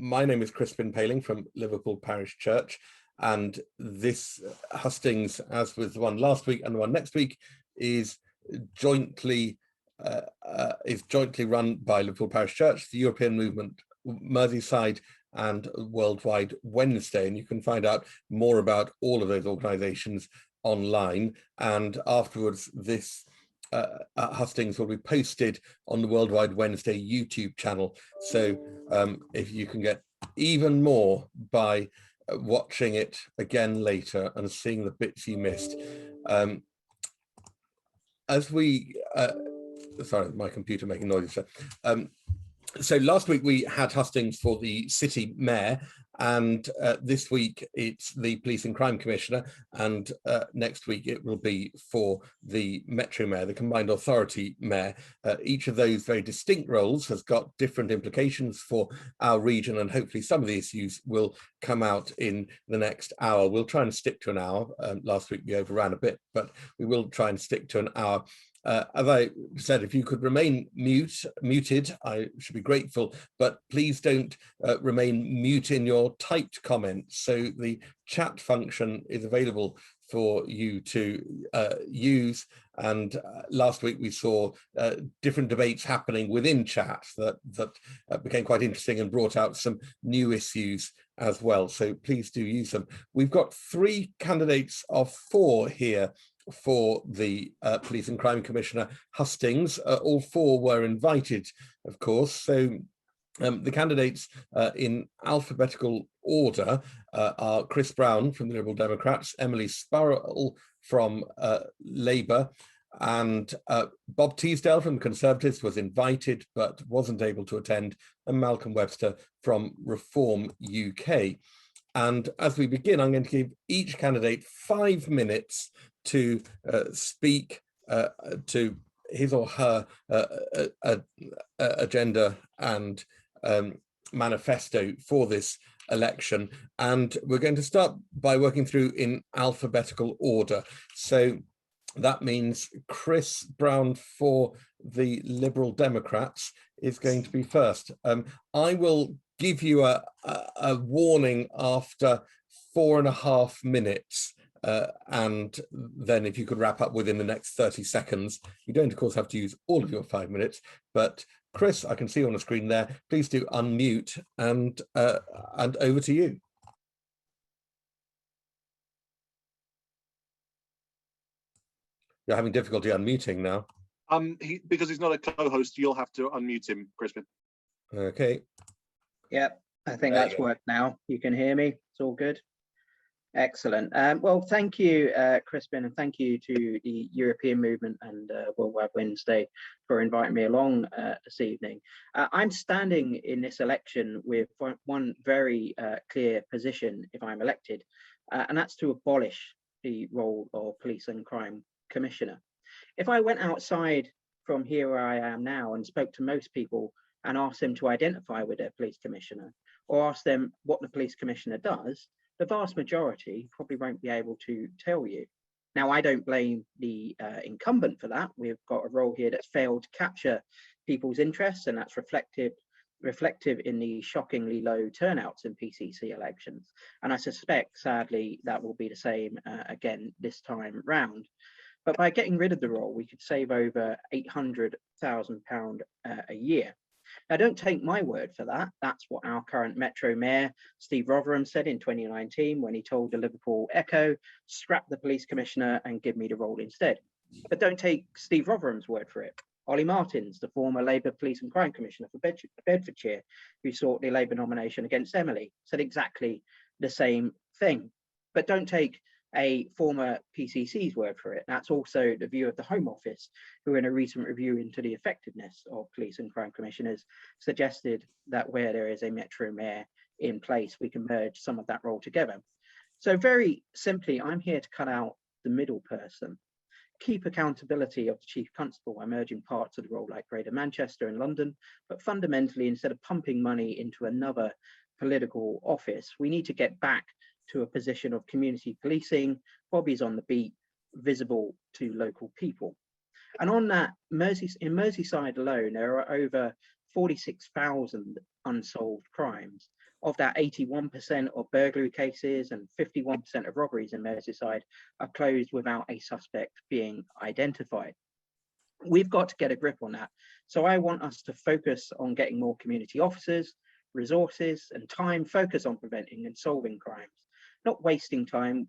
My name is Crispin Pailing from Liverpool Parish Church, and this hustings, as with the one last week and the one next week, is jointly run by Liverpool Parish Church, the European Movement Merseyside, and Worldwide Wednesday. And you can find out more about all of those organisations online. And afterwards, this hustings will be posted on the Worldwide Wednesday YouTube channel. So if you can get even more by watching it again later and seeing the bits you missed. As we, sorry, my computer making noises. So last week we had hustings for the city mayor, and this week it's the police and crime commissioner, and next week it will be for the metro mayor, the combined authority mayor. Each of those very distinct roles has got different implications for our region, and hopefully some of the issues will come out in the next hour. We'll try and stick to an hour. Last week we overran a bit, but we will try and stick to an hour. As I said, if you could remain muted, I should be grateful, but please don't remain mute in your typed comments. So the chat function is available for you to use. And last week we saw different debates happening within chat that became quite interesting and brought out some new issues as well. So please do use them. We've got 3 candidates of 4 here for the Police and Crime Commissioner hustings. All 4 were invited, of course. So the candidates in alphabetical order are Kris Brown from the Liberal Democrats, Emily Spurrell from Labour, and Bob Teasdale from the Conservatives was invited but wasn't able to attend, and Malcolm Webster from Reform UK. And as we begin, I'm going to give each candidate 5 minutes to speak to his or her agenda and manifesto for this election. And we're going to start by working through in alphabetical order. So that means Kris Brown for the Liberal Democrats is going to be first. I will give you a warning after 4.5 minutes. And then if you could wrap up within the next 30 seconds, you don't of course have to use all of your 5 minutes, but Kris, I can see on the screen there, please do unmute and over to you. You're having difficulty unmuting now. Because he's not a co-host, you'll have to unmute him, Crispin. Okay. Yep, I think that's worked now. You can hear me, it's all good. Excellent. Well, thank you, Crispin, and thank you to the European Movement and Worldwide Wednesday for inviting me along this evening. I'm standing in this election with one very clear position if I'm elected, and that's to abolish the role of Police and Crime Commissioner. If I went outside from here where I am now and spoke to most people and asked them to identify with their police commissioner, or asked them what the police commissioner does, the vast majority probably won't be able to tell you. Now, I don't blame the incumbent for that. We've got a role here that's failed to capture people's interests, and that's reflective in the shockingly low turnouts in PCC elections. And I suspect, sadly, that will be the same again this time round. But by getting rid of the role, we could save over £800,000 a year. Now, don't take my word for that. That's what our current Metro Mayor, Steve Rotherham, said in 2019 when he told the Liverpool Echo, scrap the police commissioner and give me the role instead. But don't take Steve Rotherham's word for it. Ollie Martins, the former Labour Police and Crime Commissioner for Bedfordshire, who sought the Labour nomination against Emily, said exactly the same thing. But don't take a former PCC's word for it. That's also the view of the Home Office, who in a recent review into the effectiveness of police and crime commissioners suggested that where there is a Metro Mayor in place, we can merge some of that role together. So very simply, I'm here to cut out the middle person, keep accountability of the Chief Constable by merging parts of the role like Greater Manchester and London, but fundamentally, instead of pumping money into another political office, we need to get back to a position of community policing, bobbies on the beat, visible to local people. And on that, in Merseyside alone, there are over 46,000 unsolved crimes, Of that, 81% of burglary cases and 51% of robberies in Merseyside are closed without a suspect being identified. We've got to get a grip on that. So I want us to focus on getting more community officers, resources and time, focus on preventing and solving crimes, not wasting time,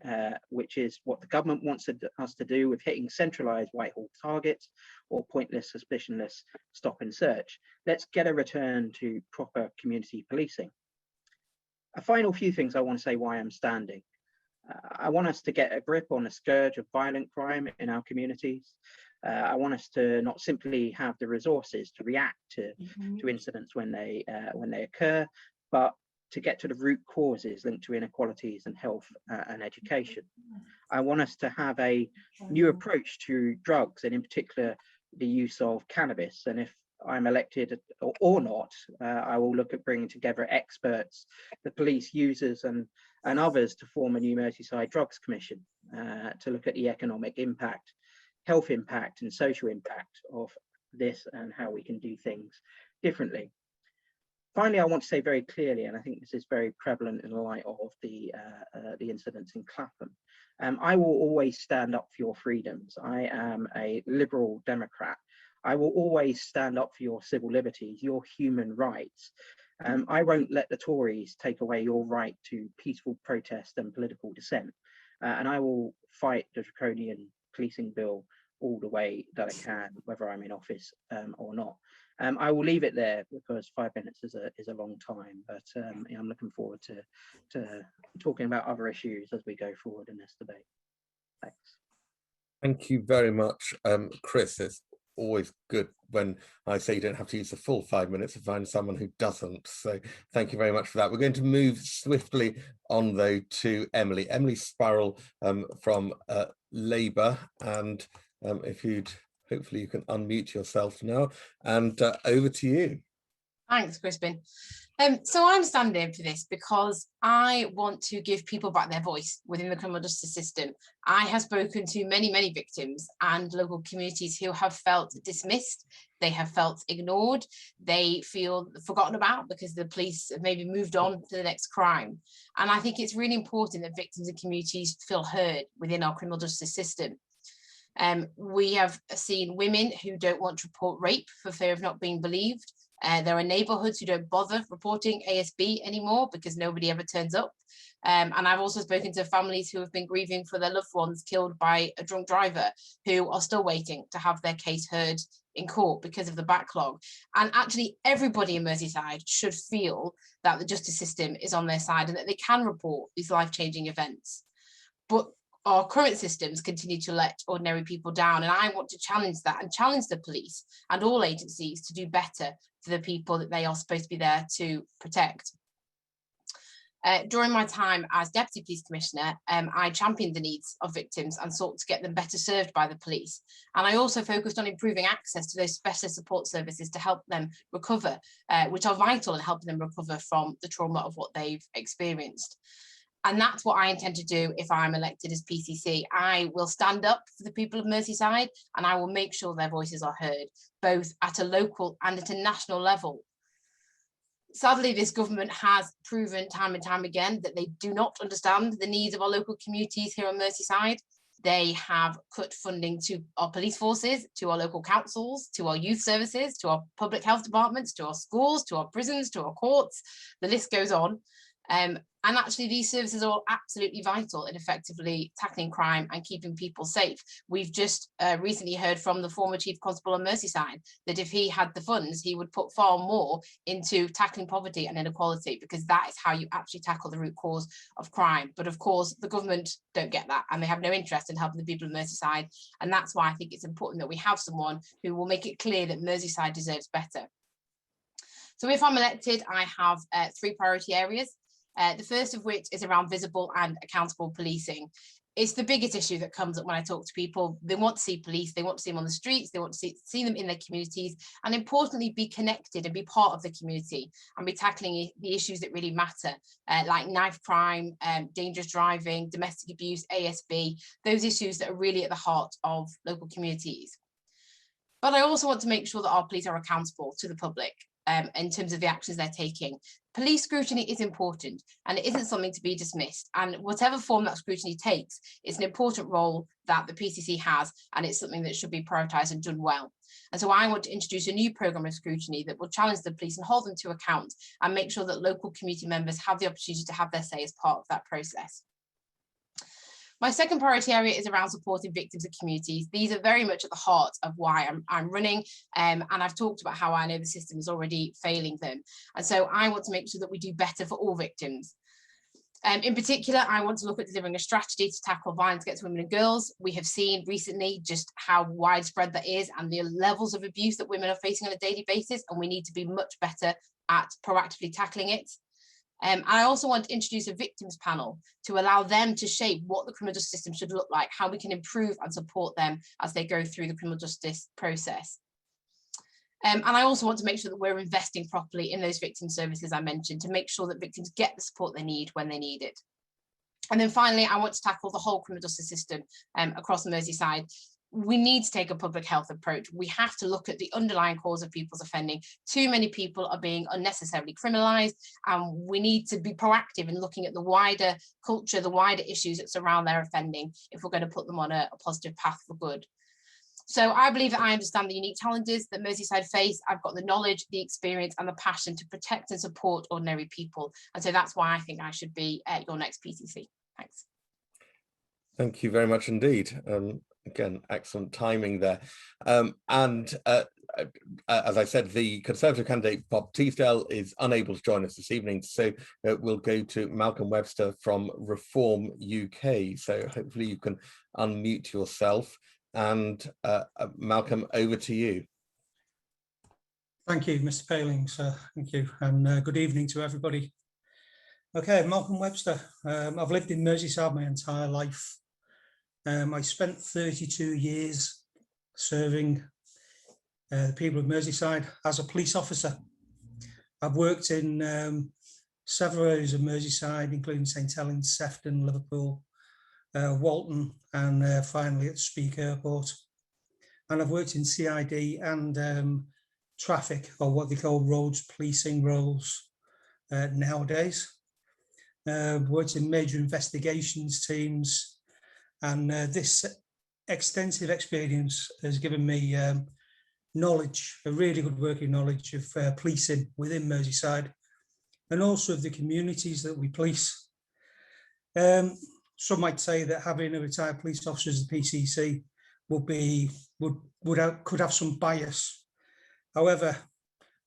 which is what the government wants us to do with hitting centralised Whitehall targets or pointless, suspicionless stop and search. Let's get a return to proper community policing. A final few things I want to say why I'm standing. I want us to get a grip on the scourge of violent crime in our communities. I want us to not simply have the resources to react to incidents when they occur, but to get to the root causes linked to inequalities in health and education. I want us to have a new approach to drugs, and in particular, the use of cannabis. And if I'm elected or not, I will look at bringing together experts, the police, users and others to form a new Merseyside Drugs Commission to look at the economic impact, health impact and social impact of this and how we can do things differently. Finally, I want to say very clearly, and I think this is very prevalent in the light of the incidents in Clapham, I will always stand up for your freedoms. I am a liberal Democrat. I will always stand up for your civil liberties, your human rights. I won't let the Tories take away your right to peaceful protest and political dissent. And I will fight the draconian policing bill all the way that I can, whether I'm in office or not. I will leave it there because 5 minutes is a long time, but I'm looking forward to talking about other issues as we go forward in this debate. Thanks. Thank you very much, Kris. It's always good when I say you don't have to use the full 5 minutes to find someone who doesn't. So thank you very much for that. We're going to move swiftly on though to Emily Spurrell from Labour, and if you'd hopefully you can unmute yourself now, and over to you. Thanks, Crispin. So I'm standing for this because I want to give people back their voice within the criminal justice system. I have spoken to many victims and local communities who have felt dismissed. They have felt ignored. They feel forgotten about because the police have maybe moved on to the next crime. And I think it's really important that victims and communities feel heard within our criminal justice system. We have seen women who don't want to report rape for fear of not being believed. There are neighbourhoods who don't bother reporting ASB anymore because nobody ever turns up. And I've also spoken to families who have been grieving for their loved ones killed by a drunk driver who are still waiting to have their case heard in court because of the backlog. And actually everybody in Merseyside should feel that the justice system is on their side and that they can report these life-changing events. But our current systems continue to let ordinary people down, and I want to challenge that and challenge the police and all agencies to do better for the people that they are supposed to be there to protect. During my time as Deputy Police Commissioner, I championed the needs of victims and sought to get them better served by the police. And I also focused on improving access to those specialist support services to help them recover, which are vital in helping them recover from the trauma of what they've experienced. And that's what I intend to do if I'm elected as PCC. I will stand up for the people of Merseyside and I will make sure their voices are heard, both at a local and at a national level. Sadly, this government has proven time and time again that they do not understand the needs of our local communities here on Merseyside. They have cut funding to our police forces, to our local councils, to our youth services, to our public health departments, to our schools, to our prisons, to our courts. The list goes on. And actually these services are absolutely vital in effectively tackling crime and keeping people safe. We've just recently heard from the former Chief Constable of Merseyside that if he had the funds, he would put far more into tackling poverty and inequality, because that is how you actually tackle the root cause of crime. But of course, the government don't get that and they have no interest in helping the people of Merseyside. And that's why I think it's important that we have someone who will make it clear that Merseyside deserves better. So if I'm elected, I have 3 priority areas. The first of which is around visible and accountable policing. It's the biggest issue that comes up when I talk to people. They want to see police, they want to see them on the streets, they want to see them in their communities, and importantly, be connected and be part of the community and be tackling the issues that really matter, like knife crime, dangerous driving, domestic abuse, ASB, those issues that are really at the heart of local communities. But I also want to make sure that our police are accountable to the public in terms of the actions they're taking. Police scrutiny is important and it isn't something to be dismissed. And whatever form that scrutiny takes, it's an important role that the PCC has, and it's something that should be prioritised and done well. And so I want to introduce a new programme of scrutiny that will challenge the police and hold them to account and make sure that local community members have the opportunity to have their say as part of that process. My second priority area is around supporting victims and communities. These are very much at the heart of why I'm running, and I've talked about how I know the system is already failing them. And so I want to make sure that we do better for all victims. In particular, I want to look at delivering a strategy to tackle violence against women and girls. We have seen recently just how widespread that is and the levels of abuse that women are facing on a daily basis, and we need to be much better at proactively tackling it. I also want to introduce a victims panel to allow them to shape what the criminal justice system should look like, how we can improve and support them as they go through the criminal justice process. And I also want to make sure that we're investing properly in those victim services I mentioned to make sure that victims get the support they need when they need it. And then finally, I want to tackle the whole criminal justice system across Merseyside. We need to take a public health approach. We have to look at the underlying cause of people's offending. Too many people are being unnecessarily criminalised, and we need to be proactive in looking at the wider culture, the wider issues that surround their offending if we're going to put them on a positive path for good. So I believe that I understand the unique challenges that Merseyside face. I've got the knowledge, the experience and the passion to protect and support ordinary people. And so that's why I think I should be your next PCC. Thanks. Thank you very much indeed. Again, excellent timing there. As I said, the Conservative candidate Bob Teasdale is unable to join us this evening, so we'll go to Malcolm Webster from Reform UK. So hopefully you can unmute yourself, and Malcolm, over to you. Thank you, Mr. Pailing, sir. Thank you, and good evening to everybody. Okay, Malcolm Webster. I've lived in Merseyside my entire life. I spent 32 years serving the people of Merseyside as a police officer. I've worked in several areas of Merseyside, including St Helens, Sefton, Liverpool, Walton, and finally at Speke Airport. And I've worked in CID and traffic, or what they call roads policing roles nowadays. Worked in major investigations teams. And this extensive experience has given me knowledge, a really good working knowledge of policing within Merseyside, and also of the communities that we police. Some might say that having a retired police officer as the PCC could have some bias. However,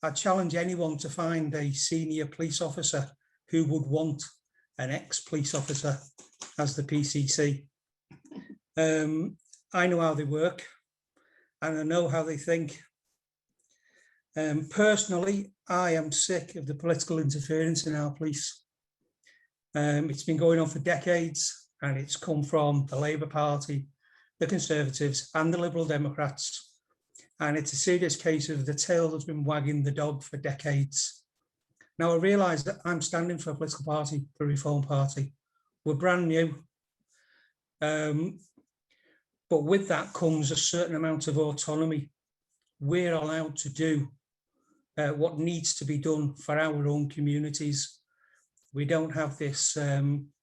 I challenge anyone to find a senior police officer who would want an ex-police officer as the PCC. I know how they work and I know how they think. Personally, I am sick of the political interference in our police. It's been going on for decades, and it's come from the Labour Party, the Conservatives and the Liberal Democrats. And it's a serious case of the tail that's been wagging the dog for decades. Now, I realise that I'm standing for a political party, the Reform Party. We're brand new. But with that comes a certain amount of autonomy. We're allowed to do what needs to be done for our own communities. We don't have this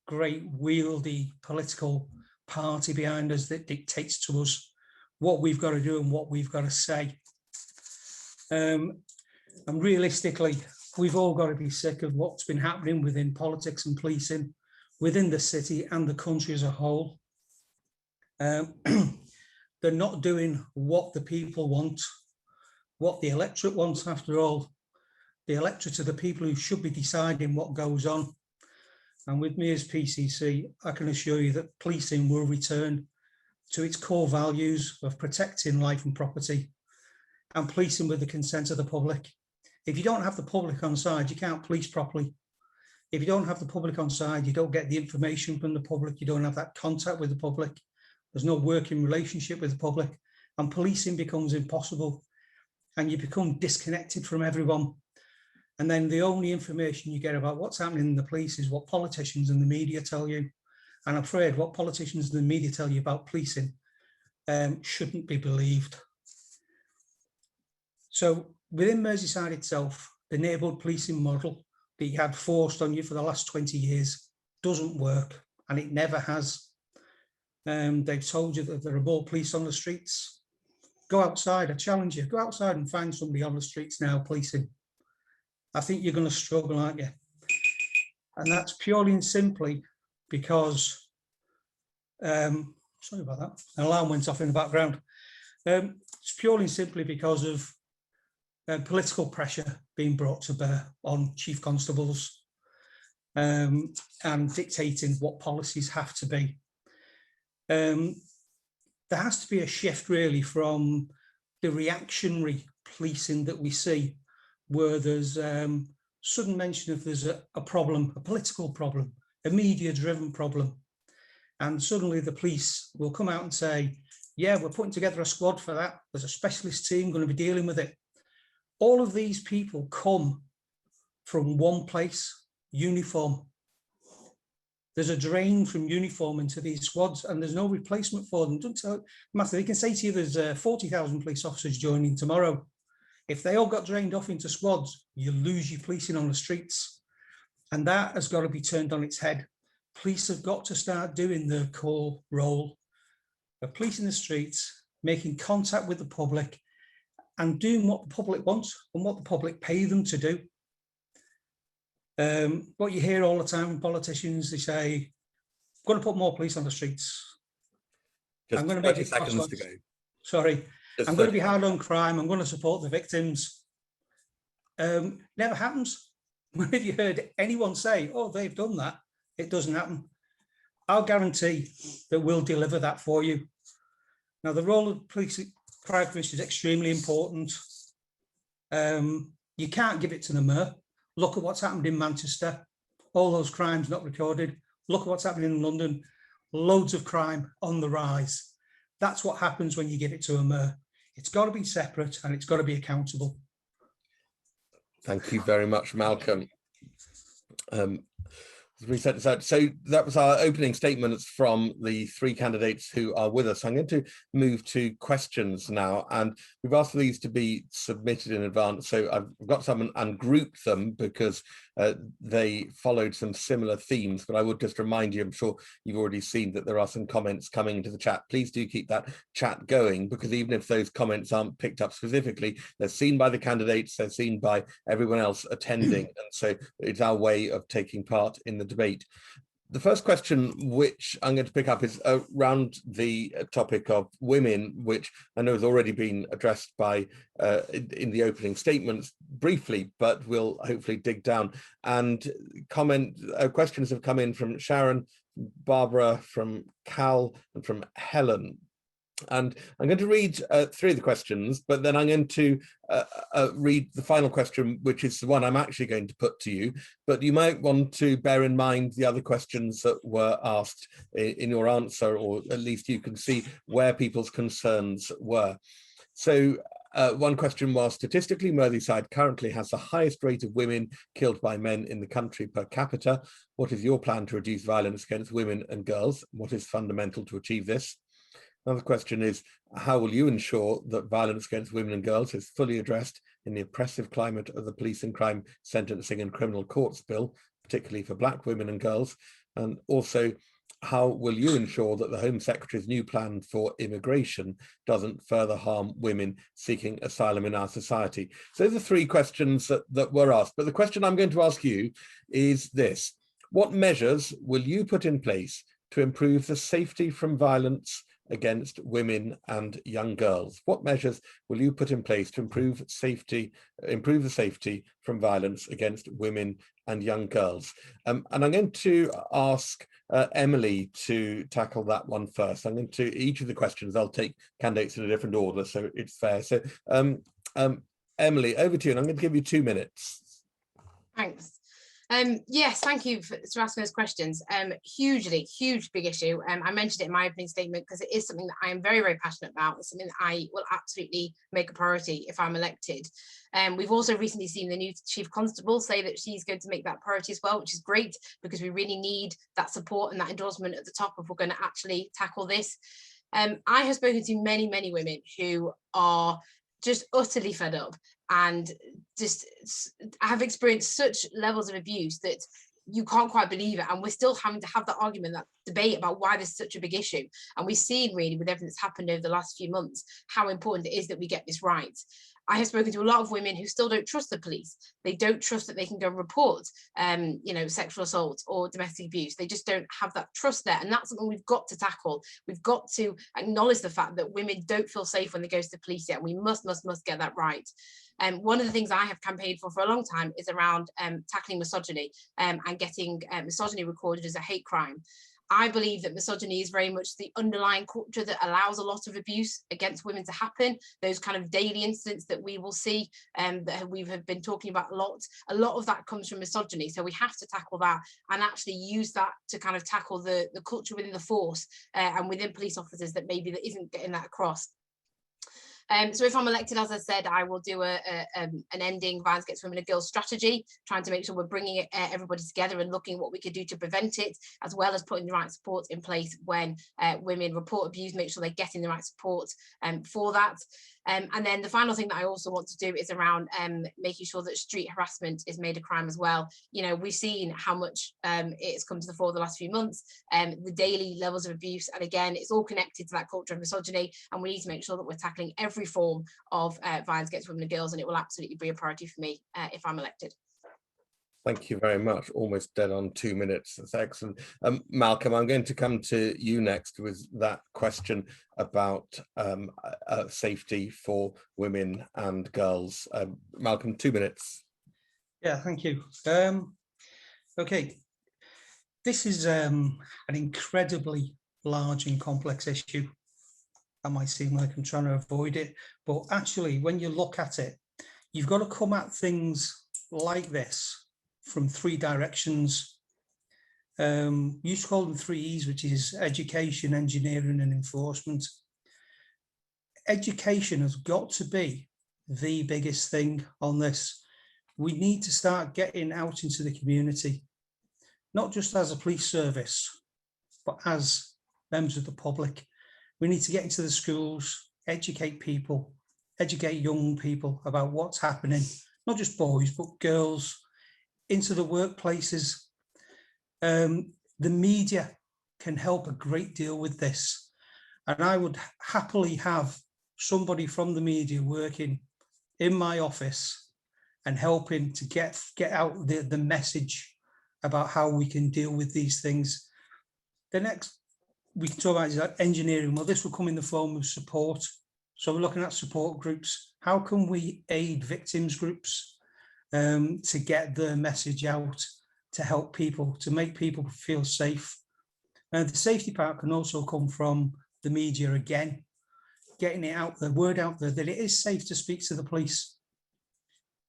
great wieldy political party behind us that dictates to us what we've got to do and what we've got to say. And realistically, we've all got to be sick of what's been happening within politics and policing, within the city and the country as a whole. They're not doing what the people want, what the electorate wants. After all, the electorate are the people who should be deciding what goes on. And with me as PCC, I can assure you that policing will return to its core values of protecting life and property, and policing with the consent of the public. If you don't have the public on side, you can't police properly. If you don't have the public on side, you don't get the information from the public, you don't have that contact with the public. There's no working relationship with the public, and policing becomes impossible, and you become disconnected from everyone. And then the only information you get about what's happening in the police is what politicians and the media tell you. And I'm afraid what politicians and the media tell you about policing shouldn't be believed. So within Merseyside itself, the neighbourhood policing model, that you had forced on you for the last 20 years doesn't work, and it never has. They've told you that there are more police on the streets. Go outside, I challenge you, go outside and find somebody on the streets now policing. I think you're going to struggle, aren't you? And that's purely and simply because, sorry about that, an alarm went off in the background. It's purely and simply because of political pressure being brought to bear on chief constables and dictating what policies have to be. There has to be a shift really from the reactionary policing that we see, where there's sudden mention of there's a problem, a political problem, a media-driven problem, and suddenly the police will come out and say, yeah, we're putting together a squad for that. There's a specialist team going to be dealing with it. All of these people come from one place, uniform. There's a drain from uniform into these squads, and there's no replacement for them. Don't matter. They can say to you there's 40,000 police officers joining tomorrow. If they all got drained off into squads, you lose your policing on the streets. And that has got to be turned on its head. Police have got to start doing their core role of policing the streets, making contact with the public, and doing what the public wants and what the public pay them to do. What you hear all the time from politicians, they say, I'm going to put more police on the streets. Just I'm going to make 30 it seconds cost to go. Sorry, Just I'm going to 30 be hard on crime. I'm going to support the victims. Never happens. When have you heard anyone say, oh, they've done that? It doesn't happen. I'll guarantee that we'll deliver that for you. Now, the role of police crime commission is extremely important. You can't give it to the mayor. Look at what's happened in Manchester. All those crimes not recorded. Look at what's happening in London. Loads of crime on the rise. That's what happens when you give it to a mayor. It's got to be separate and it's got to be accountable. Thank you very much, Malcolm. Reset this out. So that was our opening statements from the three candidates who are with us. I'm going to move to questions now, and we've asked for these to be submitted in advance. So I've got some and grouped them because they followed some similar themes, but I would just remind you, I'm sure you've already seen that there are some comments coming into the chat. Please do keep that chat going, because even if those comments aren't picked up specifically, they're seen by the candidates, they're seen by everyone else attending, and so it's our way of taking part in the debate. The first question which I'm going to pick up is around the topic of women, which I know has already been addressed by in the opening statements briefly, but we'll hopefully dig down. And questions have come in from Sharon, Barbara, from Cal, and from Helen. And I'm going to read three of the questions, but then I'm going to read the final question, which is the one I'm actually going to put to you. But you might want to bear in mind the other questions that were asked in your answer, or at least you can see where people's concerns were. So one question was, statistically, Merseyside currently has the highest rate of women killed by men in the country per capita. What is your plan to reduce violence against women and girls? What is fundamental to achieve this? Another question is, how will you ensure that violence against women and girls is fully addressed in the oppressive climate of the Police and Crime Sentencing and Criminal Courts Bill, particularly for Black women and girls? And also, how will you ensure that the Home Secretary's new plan for immigration doesn't further harm women seeking asylum in our society? So those are three questions that were asked. But the question I'm going to ask you is this: what measures will you put in place to improve the safety from violence against women and young girls? What measures will you put in place to improve the safety from violence against women and young girls? And I'm going to ask Emily to tackle that one first. I'm going to, each of the questions, I'll take candidates in a different order, so it's fair. So Emily, over to you, and I'm going to give you 2 minutes. Thanks. Yes, thank you for asking those questions. Huge, big issue. I mentioned it in my opening statement because it is something that I am very, very passionate about. It's something that I will absolutely make a priority if I'm elected. We've also recently seen the new Chief Constable say that she's going to make that priority as well, which is great, because we really need that support and that endorsement at the top if we're going to actually tackle this. I have spoken to many women who are just utterly fed up, and just have experienced such levels of abuse that you can't quite believe it. And we're still having to have that argument, that debate about why there's such a big issue. And we've seen really with everything that's happened over the last few months, how important it is that we get this right. I have spoken to a lot of women who still don't trust the police. They don't trust that they can go and report, sexual assault or domestic abuse. They just don't have that trust there. And that's something we've got to tackle. We've got to acknowledge the fact that women don't feel safe when they go to the police yet. And we must get that right. One of the things I have campaigned for a long time is around tackling misogyny and getting misogyny recorded as a hate crime. I believe that misogyny is very much the underlying culture that allows a lot of abuse against women to happen. Those kind of daily incidents that we will see that we have been talking about a lot of that comes from misogyny. So we have to tackle that and actually use that to kind of tackle the culture within the force and within police officers that maybe that isn't getting that across. So if I'm elected, as I said, I will do an ending violence against women and girls strategy, trying to make sure we're bringing everybody together and looking what we could do to prevent it, as well as putting the right support in place when women report abuse, make sure they're getting the right support for that. And then the final thing that I also want to do is around making sure that street harassment is made a crime as well. You know, we've seen how much it's come to the fore the last few months, the daily levels of abuse. And again, it's all connected to that culture of misogyny. And we need to make sure that we're tackling every form of violence against women and girls. And it will absolutely be a priority for me if I'm elected. Thank you very much. Almost dead on 2 minutes. That's excellent. Malcolm, I'm going to come to you next with that question about safety for women and girls. Malcolm, 2 minutes. Yeah, thank you. Okay, this is an incredibly large and complex issue. That might seem like I'm trying to avoid it, but actually, when you look at it, you've got to come at things like this from 3 directions. You used to call them 3 E's, which is education, engineering, and enforcement. Education has got to be the biggest thing on this. We need to start getting out into the community, not just as a police service, but as members of the public. We need to get into the schools, educate people, educate young people about what's happening, not just boys, but girls, into the workplaces. The media can help a great deal with this. And I would happily have somebody from the media working in my office and helping to get out the message about how we can deal with these things. The next we can talk about is that engineering. Well, this will come in the form of support. So we're looking at support groups. How can we aid victims groups to get the message out, to help people, to make people feel safe? And the safety part can also come from the media again, getting it out, the word out there that it is safe to speak to the police.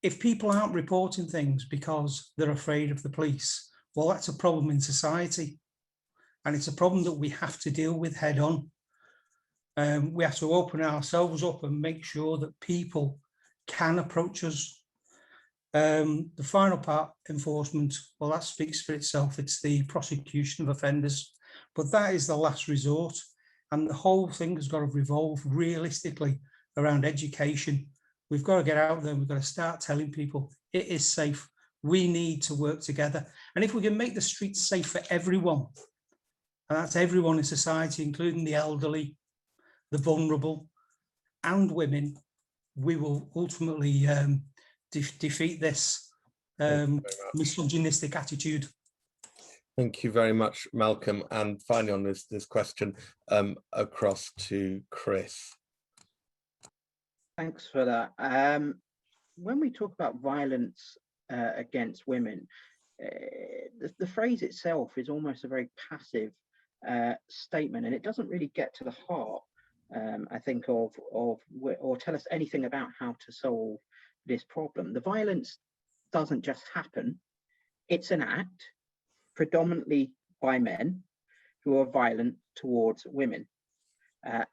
If people aren't reporting things because they're afraid of the police, well, that's a problem in society. And it's a problem that we have to deal with head on. We have to open ourselves up and make sure that people can approach us. The final part, enforcement, well, that speaks for itself. It's the prosecution of offenders, but that is the last resort. And the whole thing has got to revolve realistically around education. We've got to get out there. We've got to start telling people it is safe. We need to work together. And if we can make the streets safe for everyone, and that's everyone in society, including the elderly, the vulnerable, and women, we will ultimately defeat this misogynistic attitude. Thank you very much, Malcolm. And finally on this question, across to Kris. Thanks for that. When we talk about violence against women, the phrase itself is almost a very passive statement, and it doesn't really get to the heart, I think, of or tell us anything about how to solve this problem. The violence doesn't just happen. It's an act predominantly by men who are violent towards women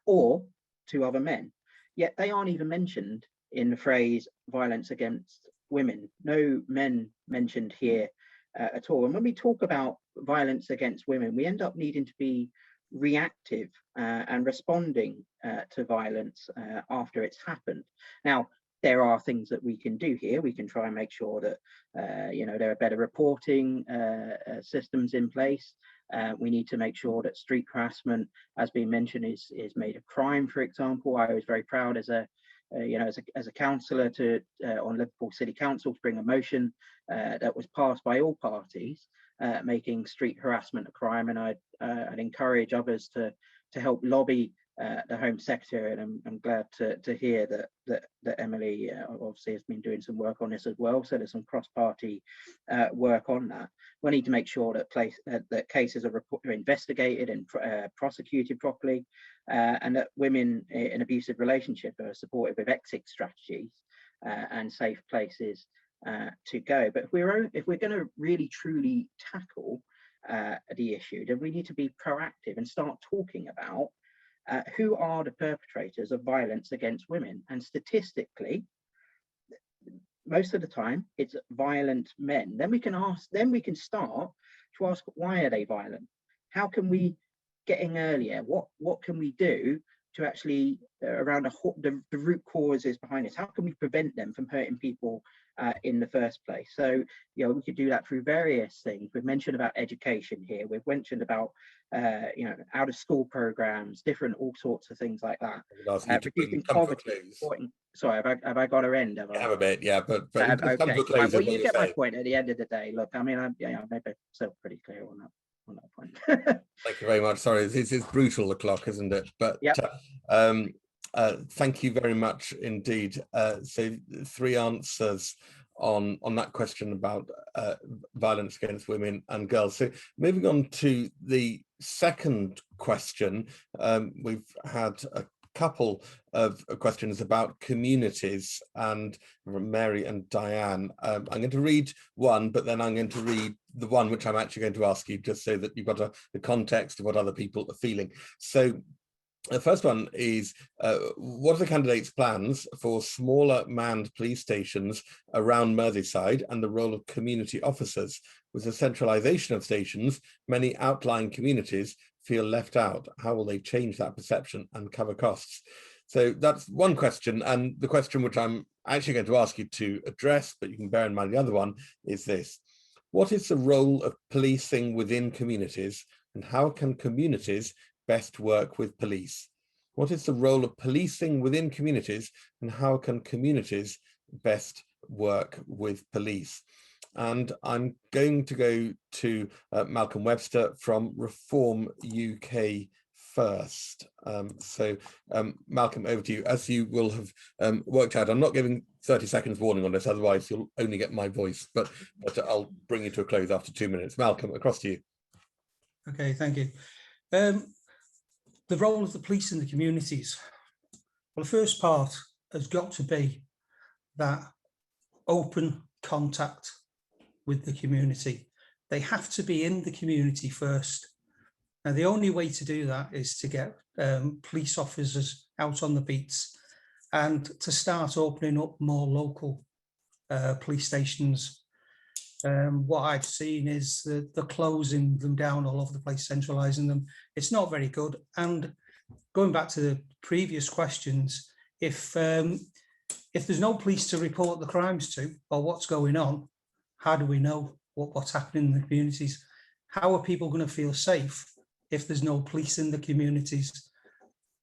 or to other men. Yet they aren't even mentioned in the phrase violence against women. No men mentioned here at all. And when we talk about violence against women, we end up needing to be reactive and responding to violence after it's happened. Now, there are things that we can do here. We can try and make sure that there are better reporting systems in place. We need to make sure that street harassment, as being mentioned, is made a crime. For example, I was very proud as a councillor to on Liverpool City Council to bring a motion that was passed by all parties, making street harassment a crime, and I'd encourage others to help lobby the Home Secretary, and I'm glad to hear that Emily obviously has been doing some work on this as well. So there's some cross-party work on that. We need to make sure that cases are investigated and prosecuted properly, and that women in abusive relationship are supported with exit strategies and safe places to go. But if we're going to really truly tackle the issue, then we need to be proactive and start talking about who are the perpetrators of violence against women. And statistically, most of the time it's violent men. Then we can start to ask, why are they violent? How can we get in earlier? What can we do to actually around the root causes behind this? How can we prevent them from hurting people in the first place? So, we could do that through various things. We've mentioned about education here. We've mentioned about out of school programs, all sorts of things like that. Reducing poverty. Sorry, have I got to end? Have a bit, yeah, but okay. Well, you get my point. At the end of the day, look, I mean, I'm maybe so pretty clear on that point. Thank you very much. Sorry, this is brutal, the clock, isn't it? But yep. Thank you very much indeed. So 3 answers on that question about violence against women and girls. So moving on to the second question, we've had a couple of questions about communities, and from Mary and Diane. I'm going to read one, but then I'm going to read the one which I'm actually going to ask you, just so that you've got the context of what other people are feeling. So the first one is, what are the candidates' plans for smaller manned police stations around Merseyside and the role of community officers? With the centralisation of stations, many outlying communities feel left out. How will they change that perception and cover costs? So that's one question. And the question which I'm actually going to ask you to address, but you can bear in mind the other one, is this. What is the role of policing within communities, and how can communities best work with police? What is the role of policing within communities, and how can communities best work with police? And I'm going to go to Malcolm Webster from Reform UK first. Malcolm, over to you. As you will have worked out, I'm not giving 30 seconds warning on this, otherwise you'll only get my voice, but I'll bring you to a close after 2 minutes. Malcolm, across to you. Okay, thank you. The role of the police in the communities. Well, the first part has got to be that open contact with the community. They have to be in the community first. Now, the only way to do that is to get police officers out on the beats and to start opening up more local police stations. What I've seen is the closing them down all over the place, centralising them. It's not very good. And going back to the previous questions, if there's no police to report the crimes to or what's going on, how do we know what's happening in the communities? How are people going to feel safe if there's no police in the communities?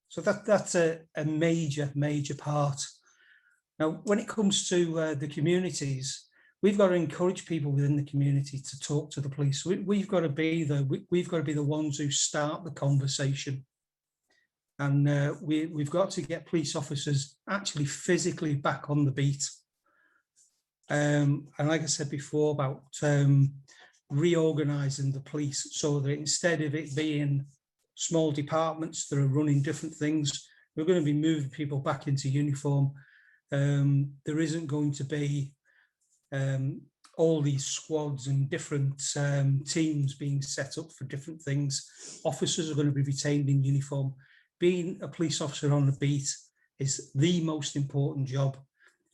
So that's a major part. Now, when it comes to the communities, we've got to encourage people within the community to talk to the police. We've got to be the ones who start the conversation, and we've got to get police officers actually physically back on the beat. And like I said before about reorganising the police, so that instead of it being small departments that are running different things, we're going to be moving people back into uniform. There isn't going to be all these squads and different teams being set up for different things. Officers are going to be retained in uniform. Being a police officer on the beat is the most important job,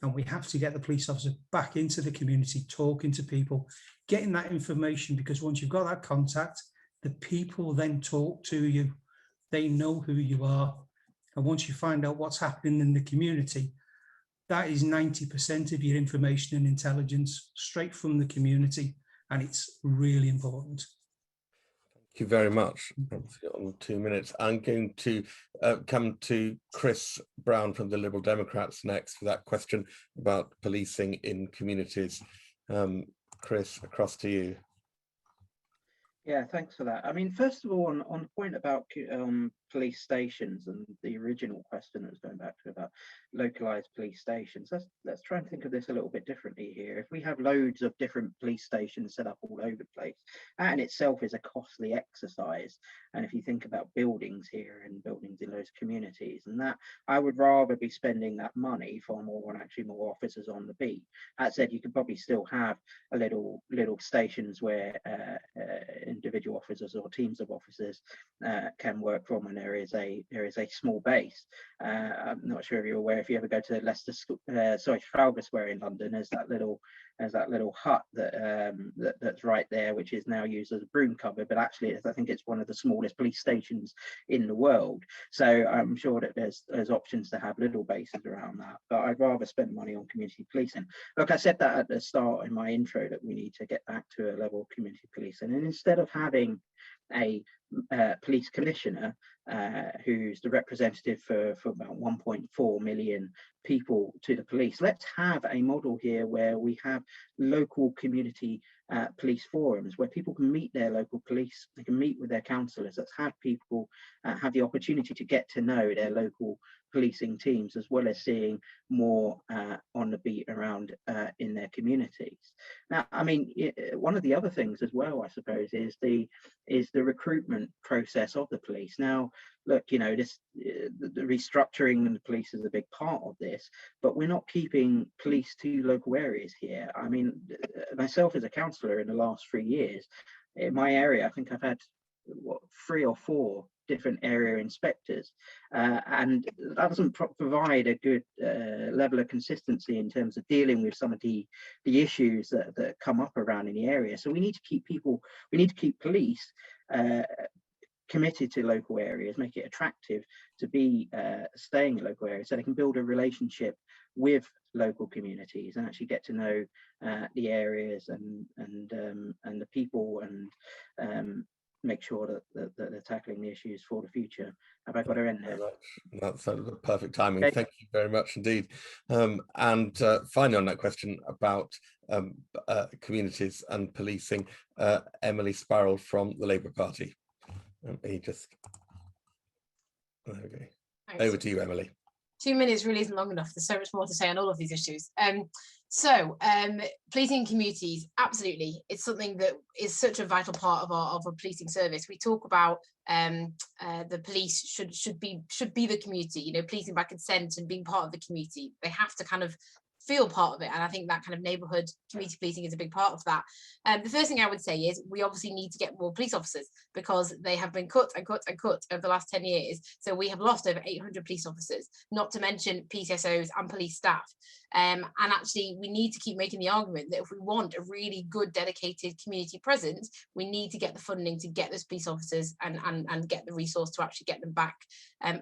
and we have to get the police officer back into the community, talking to people, getting that information, because once you've got that contact, the people then talk to you. they know who you are. And once you find out what's happening in the community, that is 90% of your information and intelligence straight from the community. And it's really important. Thank you very much. On 2 minutes, I'm going to come to Kris Brown from the Liberal Democrats next for that question about policing in communities. Kris, across to you. Yeah, thanks for that. I mean, first of all, on the point about police stations and the original question that was going back to about localized police stations, let's try and think of this a little bit differently here. If we have loads of different police stations set up all over the place, that in itself is a costly exercise. And if you think about buildings here and buildings in those communities, and that I would rather be spending that money far more on actually more officers on the beat. That said, you could probably still have a little stations where individual officers or teams of officers can work from, and there is a small base. I'm not sure if you're aware, if you ever go to Leicester, Trafalgar Square in London, there's that little hut that's right there, which is now used as a broom cupboard, but actually I think it's one of the smallest police stations in the world. So I'm sure that there's options to have little bases around that, but I'd rather spend money on community policing. Look, I said that at the start in my intro that we need to get back to a level of community policing, and instead of having a police commissioner who's the representative for about 1.4 million people to the police, let's have a model here where we have local community police forums where people can meet their local police, they can meet with their councillors. Let's have people have the opportunity to get to know their local policing teams, as well as seeing more on the beat around in their communities. Now, I mean, one of the other things as well, I suppose, is the recruitment process of the police. Now, look, you know, the restructuring in the police is a big part of this, but we're not keeping police to local areas here. I mean, myself as a councillor in the last 3 years, in my area, I think I've had 3 or 4 different area inspectors, and that doesn't provide a good level of consistency in terms of dealing with some of the issues that come up around in the area. So we need to keep police committed to local areas, make it attractive to be staying in local areas, so they can build a relationship with local communities and actually get to know the areas and the people, and make sure that they're tackling the issues for the future. Have I got to end there? That's the perfect timing. Okay. Thank you very much indeed. And finally, on that question about communities and policing, Emily Spurrell from the Labour Party. There we go. Thanks. Over to you, Emily. 2 minutes really isn't long enough. There's so much more to say on all of these issues. Policing in communities, absolutely, it's something that is such a vital part of our policing service. We talk about the police should be the community, you know, policing by consent and being part of the community. They have to kind of feel part of it, and I think that kind of neighbourhood community policing is a big part of that. The first thing I would say is we obviously need to get more police officers, because they have been cut over the last 10 years. So we have lost over 800 police officers, not to mention PCSOs and police staff. And actually we need to keep making the argument that if we want a really good dedicated community presence, we need to get the funding to get those police officers and get the resource to actually get them back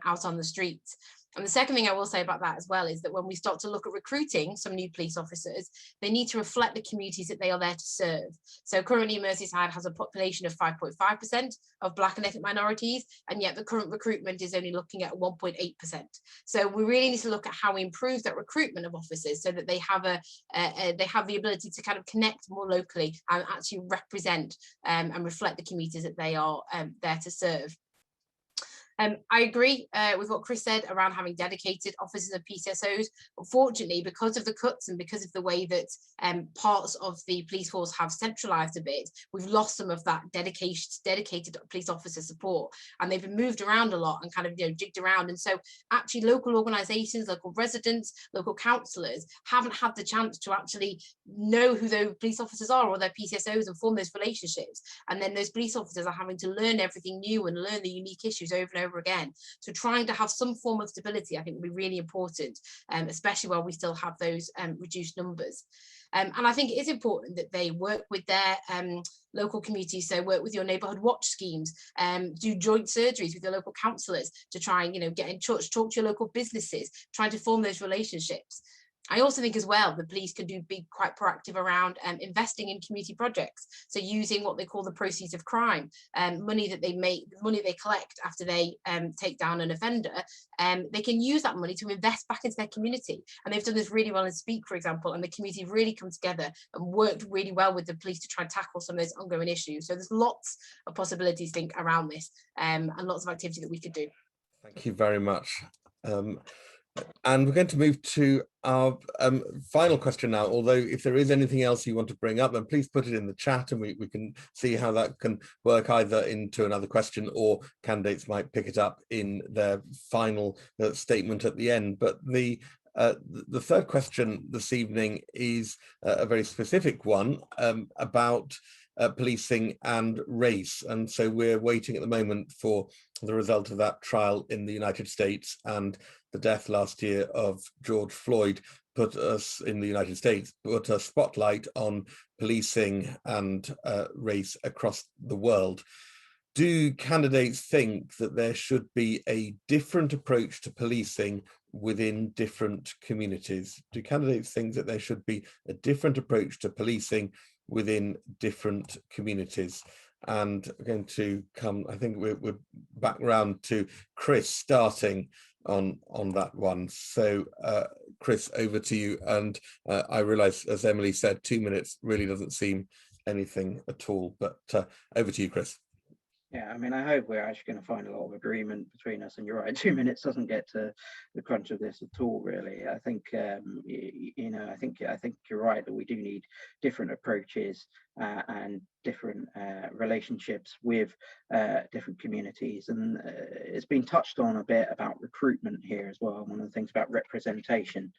out on the streets. And the second thing I will say about that as well is that when we start to look at recruiting some new police officers, they need to reflect the communities that they are there to serve. So currently Merseyside has a population of 5.5% of Black and ethnic minorities, and yet the current recruitment is only looking at 1.8%. So we really need to look at how we improve that recruitment of officers so that they have the ability to kind of connect more locally and actually represent and reflect the communities that they are there to serve. I agree with what Kris said around having dedicated officers of PCSOs. Unfortunately, because of the cuts and because of the way that parts of the police force have centralised a bit, we've lost some of that dedicated police officer support, and they've been moved around a lot and kind of, you know, jigged around. And so actually local organisations, local residents, local councillors haven't had the chance to actually know who those police officers are or their PCSOs and form those relationships. And then those police officers are having to learn everything new and learn the unique issues over and over over again. So trying to have some form of stability, I think, will be really important, especially while we still have those reduced numbers. And I think it is important that they work with their local communities, so work with your neighbourhood watch schemes, do joint surgeries with your local councillors to try and, you know, get in touch, talk to your local businesses, trying to form those relationships. I also think as well, the police can be quite proactive around investing in community projects. So using what they call the proceeds of crime, money that they make, money they collect after they take down an offender, they can use that money to invest back into their community. And they've done this really well in Speak, for example, and the community really come together and worked really well with the police to try and tackle some of those ongoing issues. So there's lots of possibilities, I think, around this, and lots of activity that we could do. Thank you very much. And we're going to move to our final question now, although if there is anything else you want to bring up, then please put it in the chat and we can see how that can work either into another question, or candidates might pick it up in their final statement at the end. But the third question this evening is a very specific one about policing and race. And so we're waiting at the moment for the result of that trial in the United States, and the death last year of George Floyd put us in the United States, put a spotlight on policing and race across the world. Do candidates think that there should be a different approach to policing within different communities? Do candidates think that there should be a different approach to policing within different communities? And we're going to come, I think we're back round to Kris, starting on that one. So Kris, over to you. And I realise, as Emily said, 2 minutes really doesn't seem anything at all, but over to you, Kris. Yeah, I mean, I hope we're actually going to find a lot of agreement between us. And you're right, 2 minutes doesn't get to the crunch of this at all, really. I think, I think you're right that we do need different approaches and different relationships with different communities. And it's been touched on a bit about recruitment here as well. One of the things about representation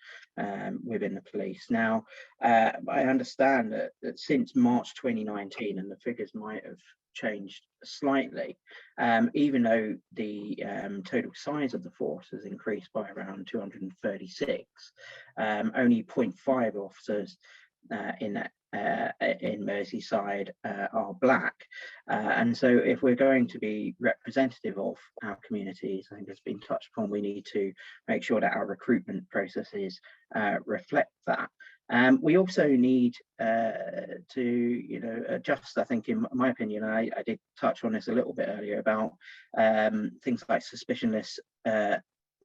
within the police. Now, I understand that since March 2019, and the figures might have changed slightly, even though the total size of the force has increased by around 236, only 0.5 officers in Merseyside are black, and so if we're going to be representative of our communities, I think it's been touched upon, we need to make sure that our recruitment processes reflect that. We also need to, adjust, I think, in my opinion, I did touch on this a little bit earlier about things like suspicionless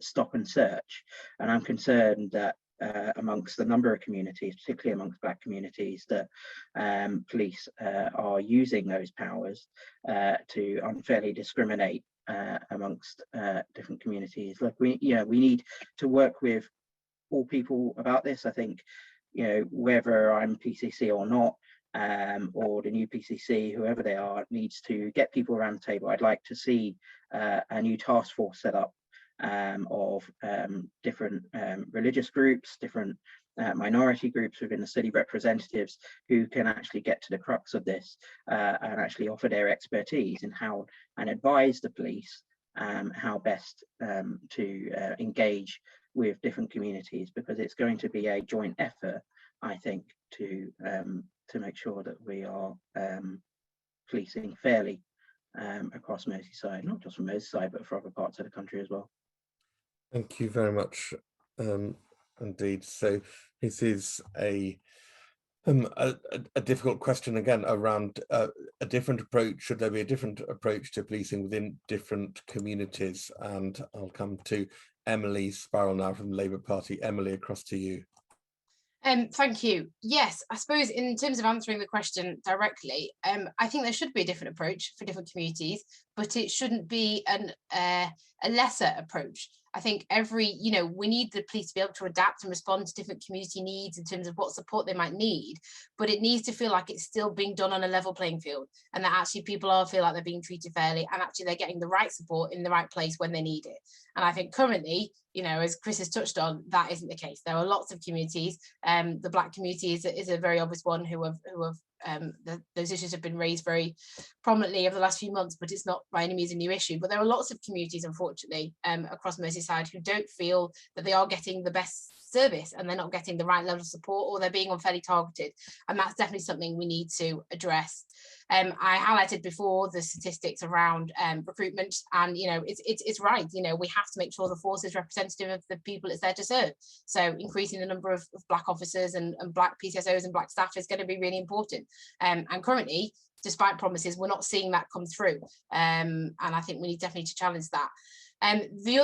stop and search. And I'm concerned that amongst the number of communities, particularly amongst black communities, that police are using those powers to unfairly discriminate amongst different communities. Look, we need to work with all people about this. I think, whether I'm PCC or not, or the new PCC, whoever they are, needs to get people around the table. I'd like to see a new task force set up of different religious groups, different minority groups within the city representatives, who can actually get to the crux of this and actually offer their expertise in how and advise the police how best to engage with different communities, because it's going to be a joint effort, I think, to make sure that we are policing fairly across Merseyside, not just from Merseyside, but for other parts of the country as well. Thank you very much indeed. So this is a difficult question again around a different approach. Should there be a different approach to policing within different communities? And I'll come to Emily Spurrell now from the Labour Party. Emily, across to you. Thank you. Yes, I suppose in terms of answering the question directly, I think there should be a different approach for different communities, but it shouldn't be a lesser approach. I think we need the police to be able to adapt and respond to different community needs in terms of what support they might need, but it needs to feel like it's still being done on a level playing field, and that actually people all feel like they're being treated fairly, and actually they're getting the right support in the right place when they need it. And I think currently, as Kris has touched on, that isn't the case. There are lots of communities. The black community is a very obvious one who have those issues have been raised very prominently over the last few months, but it's not by any means a new issue. But there are lots of communities, unfortunately, across Merseyside who don't feel that they are getting the best service, and they're not getting the right level of support, or they're being unfairly targeted, and that's definitely something we need to address. I highlighted before the statistics around recruitment, and it's right. We have to make sure the force is representative of the people it's there to serve. So increasing the number of black officers and black PCSOs and black staff is going to be really important. And currently, despite promises, we're not seeing that come through. And I think we need definitely to challenge that. The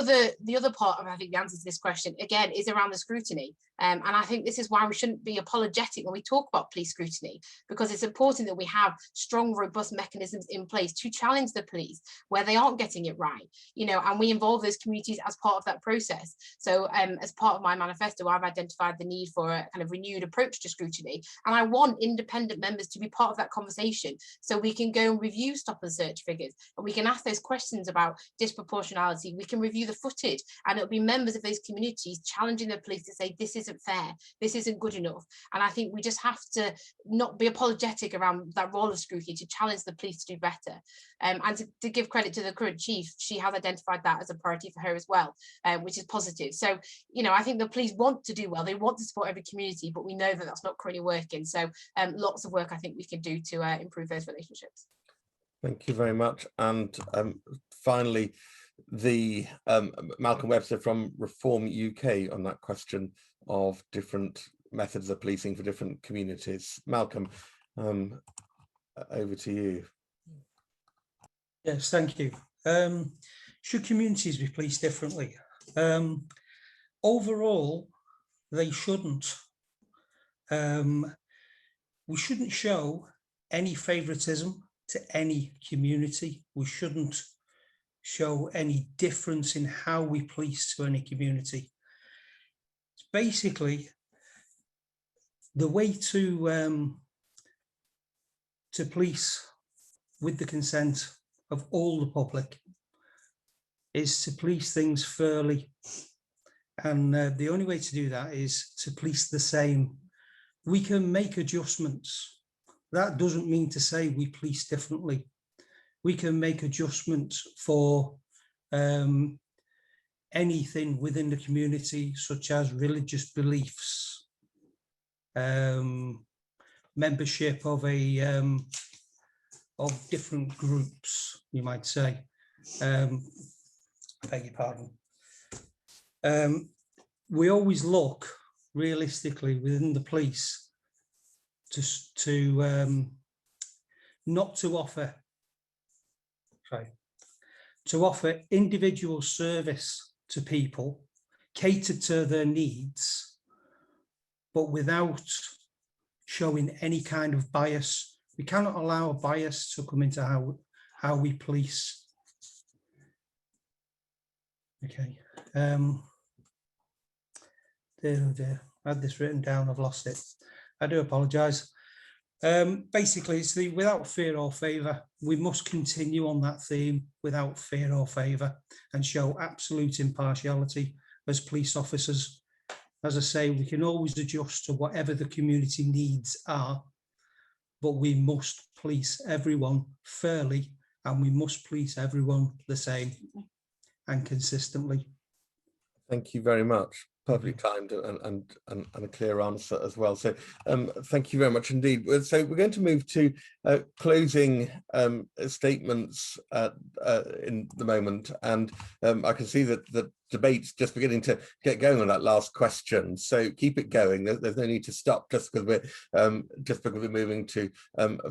other part of, I think, the answer to this question again is around the scrutiny, and I think this is why we shouldn't be apologetic when we talk about police scrutiny, because it's important that we have strong, robust mechanisms in place to challenge the police where they aren't getting it right, and we involve those communities as part of that process. So as part of my manifesto, I've identified the need for a kind of renewed approach to scrutiny, and I want independent members to be part of that conversation, so we can go and review stop and search figures, and we can ask those questions about disproportionality. We can review the footage, and it'll be members of those communities challenging the police to say, this isn't fair, this isn't good enough. And I think we just have to not be apologetic around that role of scrutiny, to challenge the police to do better. And to give credit to the current chief, she has identified that as a priority for her as well, which is positive. So, I think the police want to do well, they want to support every community, but we know that that's not currently working. So lots of work I think we can do to improve those relationships. Thank you very much. And finally, the Malcolm Webster from Reform UK on that question of different methods of policing for different communities. Malcolm, over to you. Yes, thank you. Should communities be policed differently? Overall, they shouldn't. We shouldn't show any favoritism to any community. We shouldn't show any difference in how we police to any community. It's basically the way to police with the consent of all the public is to police things fairly, and the only way to do that is to police the same. We can make adjustments. That doesn't mean to say we police differently. We can make adjustments for anything within the community, such as religious beliefs, membership of of different groups, you might say. I beg your pardon. We always look realistically within the police to not to offer. To offer individual service to people, catered to their needs, but without showing any kind of bias. We cannot allow a bias to come into how we police. Okay. Dear. I had this written down, I've lost it. I do apologise. Basically, it's the without fear or favour. We must continue on that theme, without fear or favour, and show absolute impartiality as police officers. As I say, we can always adjust to whatever the community needs are, but we must police everyone fairly, and we must police everyone the same and consistently. Thank you very much. Perfectly timed and a clear answer as well. So thank you very much indeed. So we're going to move to closing statements in the moment, and I can see that the debate's just beginning to get going on that last question. So keep it going. There's no need to stop just because we're moving to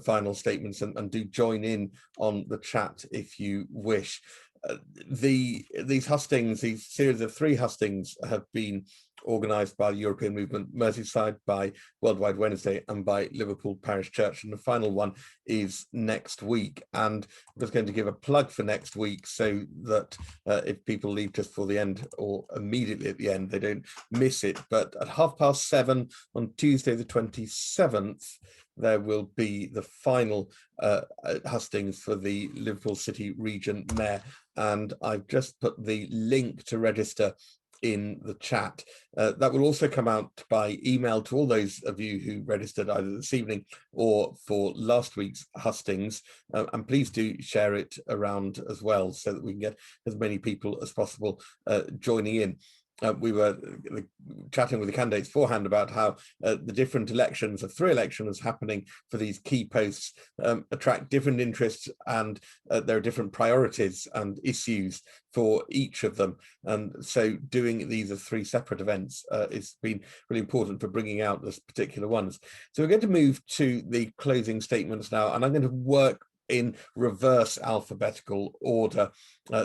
final statements, and do join in on the chat if you wish. These hustings, these series of 3 hustings, have been organised by the European Movement Merseyside, by Worldwide Wednesday, and by Liverpool Parish Church, and the final one is next week. And I'm just going to give a plug for next week, so that if people leave just for the end or immediately at the end, they don't miss it. But at 7:30 on Tuesday the 27th, there will be the final hustings for the Liverpool City Region Mayor, and I've just put the link to register in the chat. That will also come out by email to all those of you who registered either this evening or for last week's hustings, and please do share it around as well so that we can get as many people as possible joining in. We were chatting with the candidates beforehand about how the different elections, the 3 elections happening for these key posts, attract different interests, and there are different priorities and issues for each of them. And so doing these as 3 separate events has been really important for bringing out those particular ones. So we're going to move to the closing statements now, and I'm going to work in reverse alphabetical order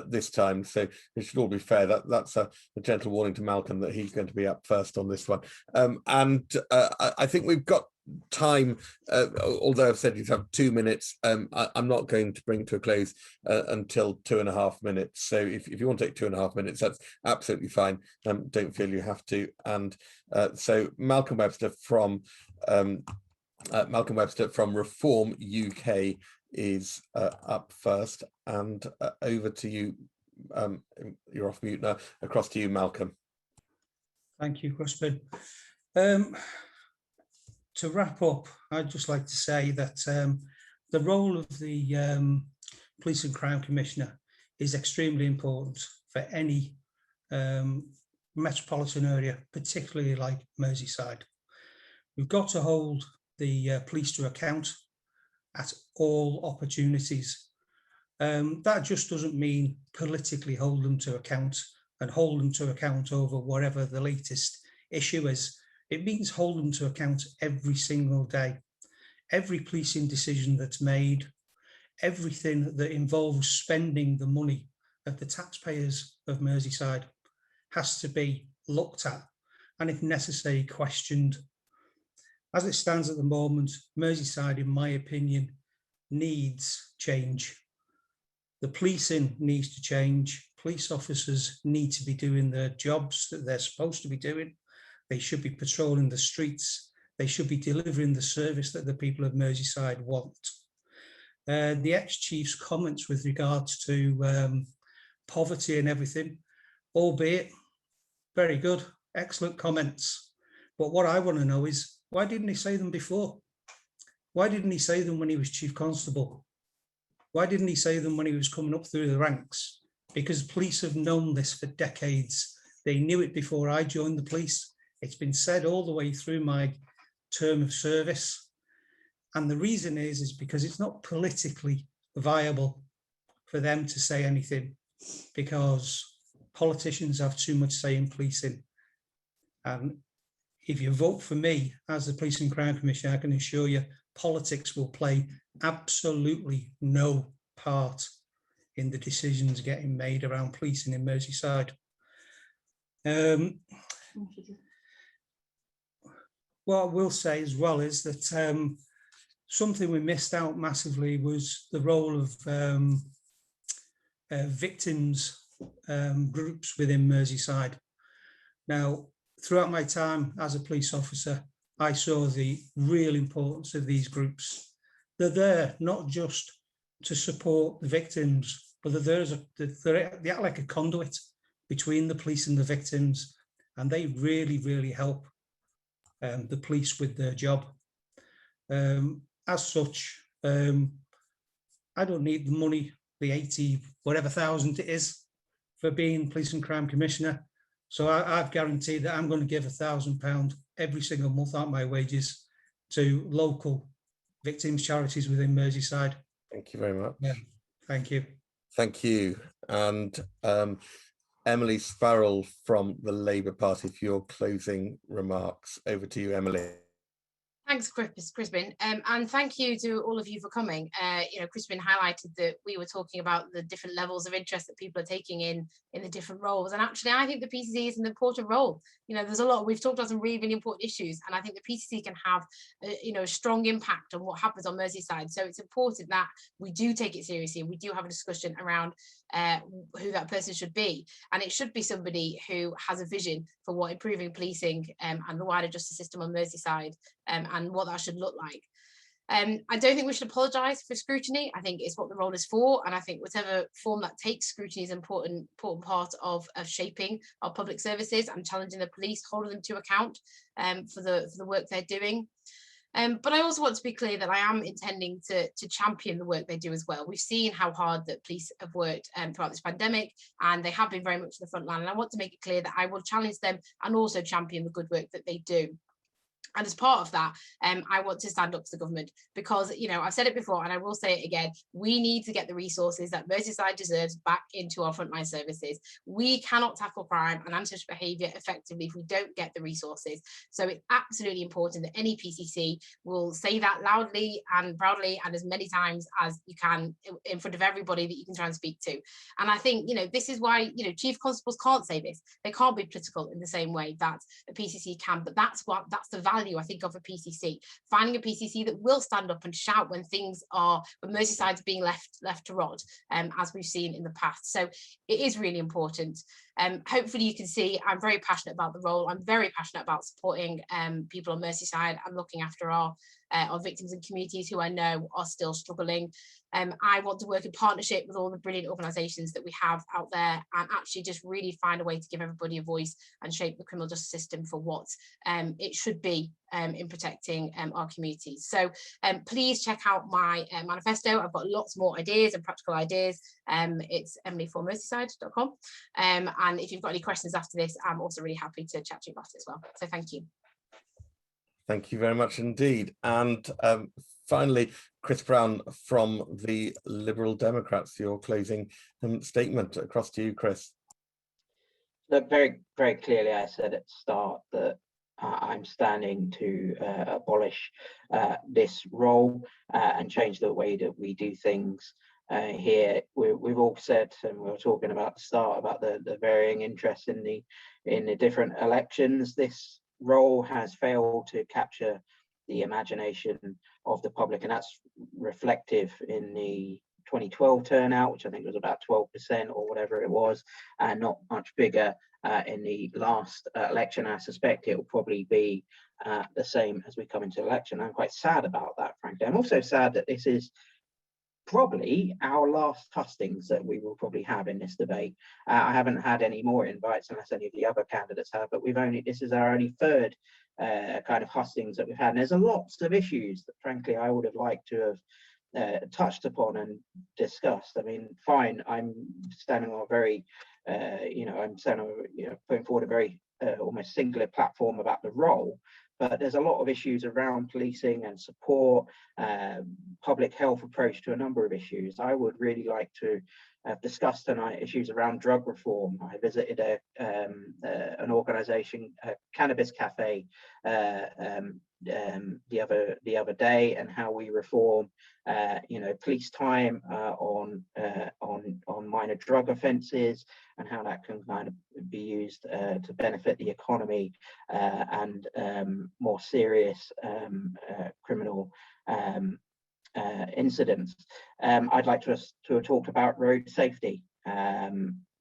this time, so it should all be fair. That's a gentle warning to Malcolm that he's going to be up first on this one. I think we've got time, although I've said you have 2 minutes. I'm not going to bring to a close until 2.5 minutes. So if you want to take 2.5 minutes, that's absolutely fine. Don't feel you have to. And so Malcolm Webster from Reform UK is up first, and over to you. You're off mute now. Across to you, Malcolm. Thank you, Crispin. To wrap up, I'd just like to say that the role of the Police and Crime Commissioner is extremely important for any metropolitan area, particularly like Merseyside. We've got to hold the police to account at all opportunities. That just doesn't mean politically hold them to account and hold them to account over whatever the latest issue is. It means hold them to account every single day. Every policing decision that's made, everything that involves spending the money of the taxpayers of Merseyside has to be looked at and, if necessary, questioned. As it stands at the moment, Merseyside, in my opinion, needs change. The policing needs to change. Police officers need to be doing their jobs that they're supposed to be doing. They should be patrolling the streets. They should be delivering the service that the people of Merseyside want. The ex-chief's comments with regards to poverty and everything, albeit very good, excellent comments. But what I want to know is, why didn't he say them before? Why didn't he say them when he was Chief Constable? Why didn't he say them when he was coming up through the ranks? Because police have known this for decades. They knew it before I joined the police. It's been said all the way through my term of service. And the reason is because it's not politically viable for them to say anything, because politicians have too much say in policing. And if you vote for me as the Police and Crime Commissioner, I can assure you politics will play absolutely no part in the decisions getting made around policing in Merseyside. What I will say as well is that something we missed out massively was the role of victims groups within Merseyside. Now, throughout my time as a police officer, I saw the real importance of these groups. They're there not just to support the victims, but they act like a conduit between the police and the victims, and they really, really help the police with their job. As such, I don't need the money, the 80, whatever thousand it is, for being Police and Crime Commissioner. So I've guaranteed that I'm going to give £1,000 every single month out of my wages to local victims charities within Merseyside. Thank you very much. Yeah, thank you. Thank you. And Emily Spurrell from the Labour Party for your closing remarks. Over to you, Emily. Thanks, Crispin, and thank you to all of you for coming. Crispin highlighted that we were talking about the different levels of interest that people are taking in the different roles, and actually I think the PCC is an important role. There's a lot, we've talked about some really, really important issues, and I think the PCC can have a strong impact on what happens on Merseyside. So it's important that we do take it seriously and we do have a discussion around who that person should be, and it should be somebody who has a vision for what improving policing and the wider justice system on Merseyside and what that should look like. I don't think we should apologise for scrutiny. I think it's what the role is for, and I think whatever form that takes, scrutiny is an important part of shaping our public services and challenging the police, holding them to account for the work they're doing. But I also want to be clear that I am intending to champion the work they do as well. We've seen how hard that police have worked throughout this pandemic, and they have been very much in the front line. And I want to make it clear that I will challenge them and also champion the good work that they do. And as part of that, I want to stand up to the government because, you know, I've said it before and I will say it again, we need to get the resources that Merseyside deserves back into our frontline services. We cannot tackle crime and anti-social behaviour effectively if we don't get the resources. So it's absolutely important that any PCC will say that loudly and proudly and as many times as you can in front of everybody that you can try and speak to. And I think, you know, this is why, you know, chief constables can't say this. They can't be political in the same way that a PCC can, but that's the value, I think, of a PCC, finding a PCC that will stand up and shout when Merseyside's being left to rot, as we've seen in the past. So it is really important. Hopefully you can see I'm very passionate about the role. I'm very passionate about supporting people on Merseyside and looking after our victims and communities who I know are still struggling. I want to work in partnership with all the brilliant organisations that we have out there and actually just really find a way to give everybody a voice and shape the criminal justice system for what it should be in protecting our communities. So please check out my manifesto. I've got lots more ideas and practical ideas. It's emilyformerseyside.com. And if you've got any questions after this, I'm also really happy to chat to you about it as well. So thank you. Thank you very much indeed. And finally, Chris Brown from the Liberal Democrats, your closing statement. Across to you, Chris. Look, very, very clearly, I said at the start that I'm standing to abolish this role and change the way that we do things here. We've all said, and we were talking about at the start about the varying interests in the different elections. This role has failed to capture the imagination of the public, and that's reflective in the 2012 turnout, which I think was about 12% or whatever it was, and not much bigger in the last election. I suspect it will probably be the same as we come into election. I'm quite sad about that, frankly. I'm also sad that this is probably our last hustings that we will probably have in this debate. I haven't had any more invites unless any of the other candidates have, but this is our only third kind of hustings that we've had. And there's lots of issues that frankly I would have liked to have touched upon and discussed. I mean, fine, I'm standing on a very, putting forward a very almost singular platform about the role, but there's a lot of issues around policing and support, public health approach to a number of issues. I would really like to have discussed tonight issues around drug reform. I visited an organisation, a cannabis cafe, the other day, and how we reform, police time on minor drug offences, and how that can kind of be used to benefit the economy and more serious criminal incidents. I'd like to have talked about road safety.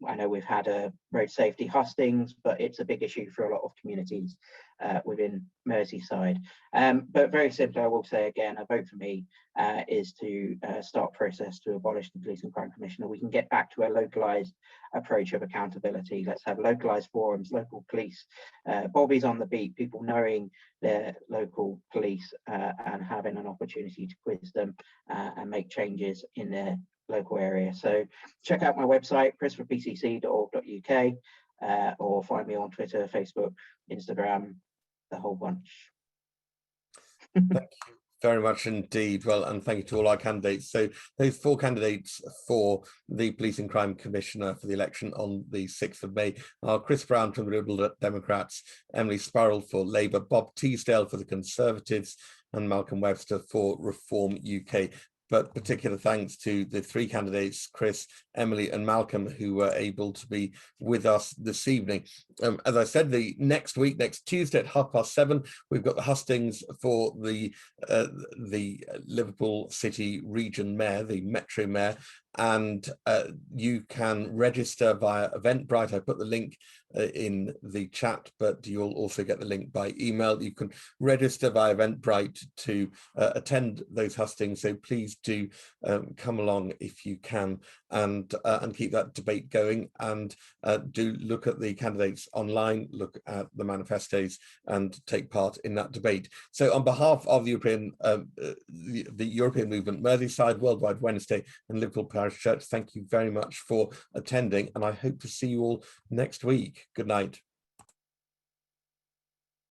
I know we've had a road safety hustings, but it's a big issue for a lot of communities within Merseyside. But very simply, I will say again, a vote for me is to start a process to abolish the Police and Crime Commissioner. We can get back to a localised approach of accountability. Let's have localised forums, local police, bobbies on the beat, people knowing their local police and having an opportunity to quiz them and make changes in their local area. So check out my website, chrisforpcc.org.uk, or find me on Twitter, Facebook, Instagram, the whole bunch. Thank you very much indeed. Well, and thank you to all our candidates. So those 4 candidates for the Police and Crime Commissioner for the election on the 6th of May are Chris Brown from the Liberal Democrats, Emily Spurrell for Labour, Bob Teasdale for the Conservatives, and Malcolm Webster for Reform UK. But particular thanks to the 3 candidates, Chris, Emily and Malcolm, who were able to be with us this evening. As I said, next Tuesday at 7:30, we've got the hustings for the Liverpool City Region Mayor, the Metro Mayor, and you can register via Eventbrite. I put the link in the chat, but you'll also get the link by email. You can register via Eventbrite to attend those hustings, so please do come along if you can, and keep that debate going, and do look at the candidates online, look at the manifestos, and take part in that debate. So on behalf of the European Movement Merseyside, Worldwide Wednesday, and Liverpool Parish Church, thank you very much for attending, and I hope to see you all next week. Good night.